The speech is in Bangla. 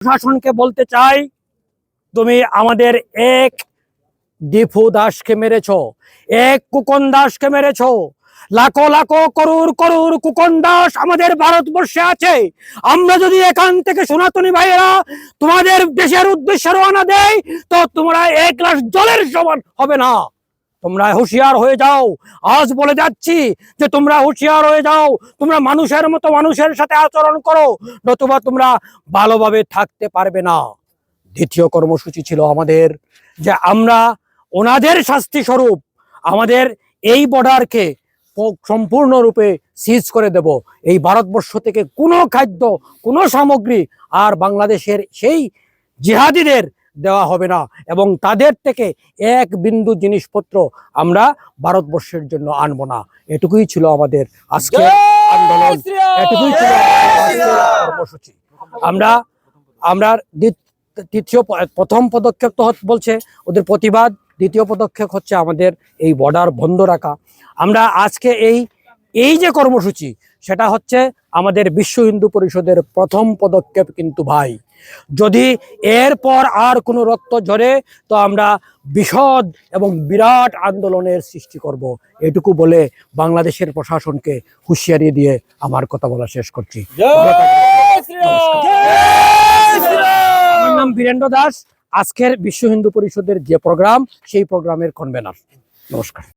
প্রশাসনকে বলতে চাই, তুমি আমাদের এক দীপু দাসকে মেরেছ, এক কুকন দাসকে মেরেছ। লাখো লাখো করুর করুর কুকন দাস আমাদের ভারতবর্ষে আছে। আমরা যদি এখান থেকে সনাতনী ভাইয়েরা তোমাদের দেশের উদ্দেশ্যে রওনা দেয়, তো তোমরা এক গ্লাস জলের সমান হবে না। তোমরা হুঁশিয়ার হয়ে যাও। আজ বলে যাচ্ছি যে তোমরা হুঁশিয়ার হয়ে যাও। তোমরা মানুষের মতো মানুষের সাথে আচরণ করো, নতুবা তোমরা ভালোভাবে থাকতে পারবে না। দ্বিতীয় কর্মসূচি ছিল আমাদের যে আমরা ওনাদের শাস্তি স্বরূপ আমাদের এই বর্ডারকে সম্পূর্ণরূপে সিজ করে দেব। এই ভারতবর্ষ থেকে কোনো খাদ্য, কোনো সামগ্রী আর বাংলাদেশের সেই জিহাদিদের দেওয়া হবে না, এবং তাদের থেকে এক বিন্দু জিনিসপত্র আমরা ভারতবর্ষের জন্য আনবো না। এটুকুই ছিল আমাদের আজকে আন্দোলন, এটুকুই ছিল কর্মসূচি। আমরা আমরা প্রথম পদক্ষেপ তো বলছে ওদের প্রতিবাদ, দ্বিতীয় পদক্ষেপ হচ্ছে আমাদের এই বর্ডার বন্ধ রাখা। আমরা আজকে এই যে কর্মসূচি, সেটা হচ্ছে আমাদের বিশ্ব হিন্দু পরিষদের প্রথম পদক্ষেপ। কিন্তু ভাই, যদি এরপর আর কোনো রক্ত ঝরে, তো আমরা বিশদ এবং বিরাট আন্দোলনের সৃষ্টি করব। এটুকু বলে বাংলাদেশের প্রশাসনকে হুঁশিয়ারি দিয়ে আমার কথা বলা শেষ করছি। আমার নাম বীরেন্দ্র দাস, আজকের বিশ্ব হিন্দু পরিষদের যে প্রোগ্রাম, সেই প্রোগ্রামের কনভেনার। নমস্কার।